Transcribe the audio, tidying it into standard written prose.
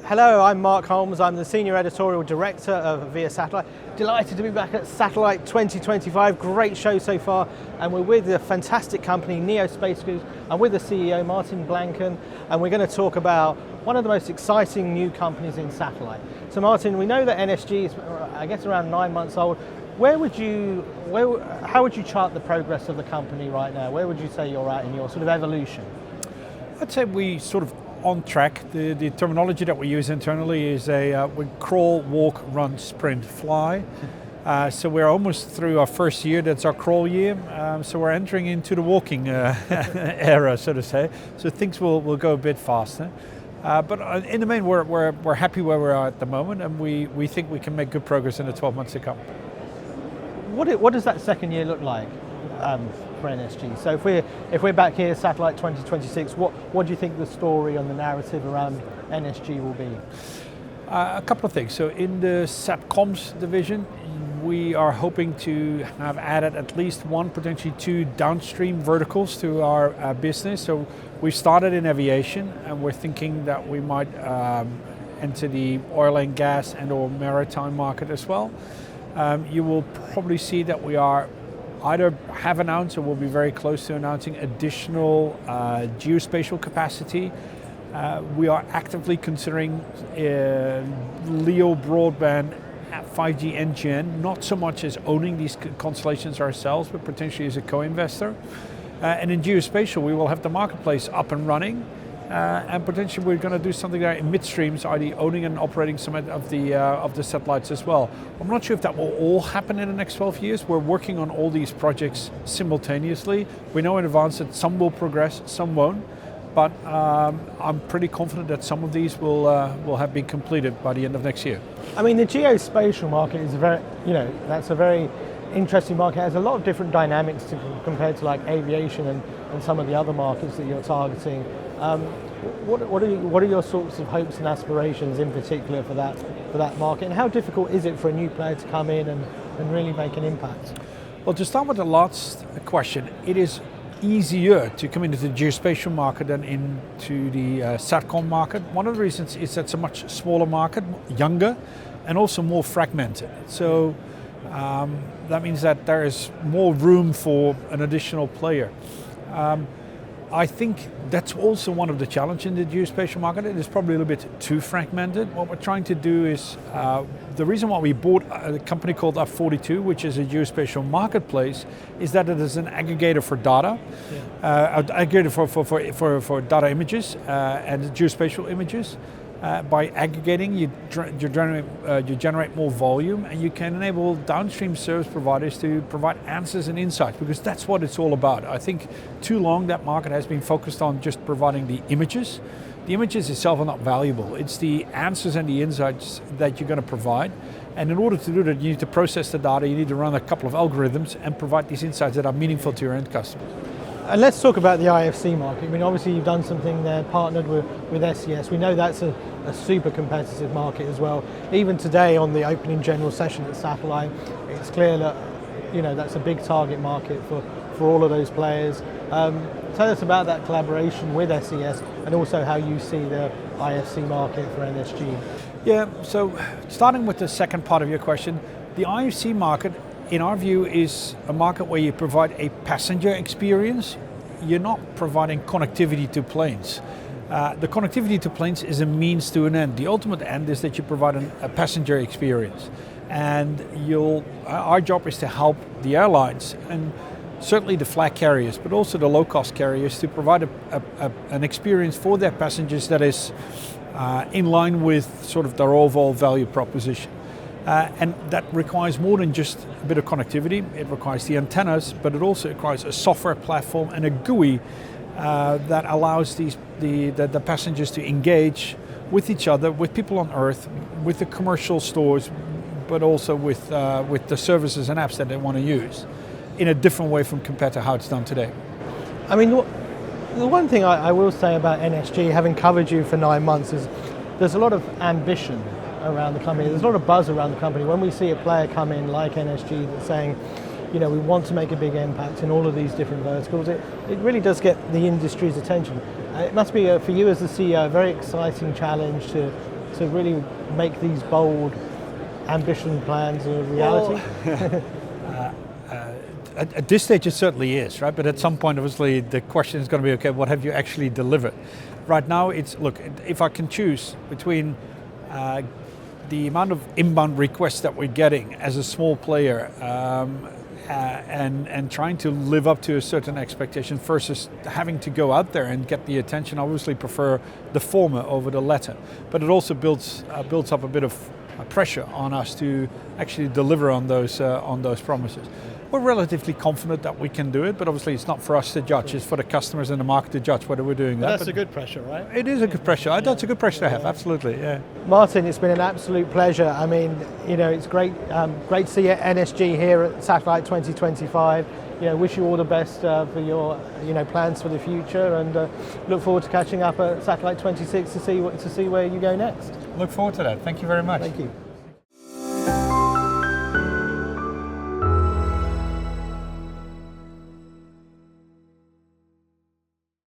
Hello, I'm Mark Holmes. I'm the Senior Editorial Director of Via Satellite. Delighted to be back at Satellite 2025. Great show so far. And we're with a fantastic company, Geostationary. I'm with the CEO, Martijn Blanken, and we're going to talk about one of the most exciting new companies in satellite. So Martijn, we know that NSG is, I guess, around 9 months old. How would you chart the progress of the company right now? Where would you say you're at in your sort of evolution? I'd say we sort of on track. The terminology that we use internally is we crawl, walk, run, sprint, fly. So we're almost through our first year. That's our crawl year. So we're entering into the walking era, so to say. So things will go a bit faster. But in the main, we're happy where we are at the moment, and we think we can make good progress in the 12 months to come. What does that second year look like for NSG? So if we're back here, Satellite 2026, what do you think the story and the narrative around NSG will be? A couple of things. So in the satcoms division, we are hoping to have added at least one, potentially two downstream verticals to our business. So we started in aviation, and we're thinking that we might enter the oil and gas and/or maritime market as well. You will probably see that we are either have announced or will be very close to announcing additional geospatial capacity. We are actively considering LEO broadband 5G NGN, not so much as owning these constellations ourselves, but potentially as a co-investor. And in geospatial, we will have the marketplace up and running. And potentially we're going to do something there in midstreams, i.e. owning and operating some of the satellites as well. I'm not sure if that will all happen in the next 12 years. We're working on all these projects simultaneously. We know in advance that some will progress, some won't. But I'm pretty confident that some of these will have been completed by the end of next year. I mean, the geospatial market is that's a very interesting market. It has a lot of different dynamics compared to like aviation and some of the other markets that you're targeting. What are your sorts of hopes and aspirations in particular for that market, and how difficult is it for a new player to come in and really make an impact? Well, to start with the last question, it is easier to come into the geospatial market than into the satcom market. One of the reasons is that it's a much smaller market, younger, and also more fragmented. So that means that there is more room for an additional player. I think that's also one of the challenges in the geospatial market. It is probably a little bit too fragmented. What we're trying to do is, the reason why we bought a company called Up42, which is a geospatial marketplace, is that it is an aggregator for data, aggregator for data images and geospatial images. By aggregating, you generate more volume, and you can enable downstream service providers to provide answers and insights, because that's what it's all about. I think too long that market has been focused on just providing the images. The images itself are not valuable. It's the answers and the insights that you're going to provide. And in order to do that, you need to process the data, you need to run a couple of algorithms and provide these insights that are meaningful to your end customer. And let's talk about the IFC market. I mean, obviously you've done something there, partnered with SES. We know that's a super competitive market as well. Even today on the opening general session at Satellite, it's clear that that's a big target market for all of those players. Tell us about that collaboration with SES and also how you see the IFC market for NSG. Yeah, so starting with the second part of your question, the IFC market, in our view, is a market where you provide a passenger experience. You're not providing connectivity to planes. The connectivity to planes is a means to an end. The ultimate end is that you provide a passenger experience. And our job is to help the airlines, and certainly the flag carriers, but also the low-cost carriers, to provide an experience for their passengers that is in line with sort of their overall value proposition. And that requires more than just a bit of connectivity. It requires the antennas, but it also requires a software platform and a GUI that allows the passengers to engage with each other, with people on Earth, with the commercial stores, but also with the services and apps that they want to use in a different way from compared to how it's done today. I mean, the one thing I will say about NSG, having covered you for 9 months, is there's a lot of ambition around the company. There's a lot of buzz around the company. When we see a player come in like NSG that's saying, we want to make a big impact in all of these different verticals, it really does get the industry's attention. It must be, for you as the CEO, a very exciting challenge to to really make these bold ambition plans a reality? At this stage it certainly is, right? But at some point obviously the question is going to be, okay, what have you actually delivered? Right now it's, look, if I can choose between the amount of inbound requests that we're getting as a small player and trying to live up to a certain expectation versus having to go out there and get the attention, I obviously prefer the former over the latter. But it also builds up a bit of pressure on us to actually deliver on those promises. We're relatively confident that we can do it, but obviously it's not for us to judge, it's for the customers and the market to judge whether we're doing that. That's a good pressure, right? It is a good pressure. That's a good pressure to have, absolutely, yeah. Martin, it's been an absolute pleasure. I mean, it's great to see you at NSG here at Satellite 2025. Wish you all the best for your plans for the future, and look forward to catching up at Satellite 26 to see where you go next. Look forward to that. Thank you very much. Thank you.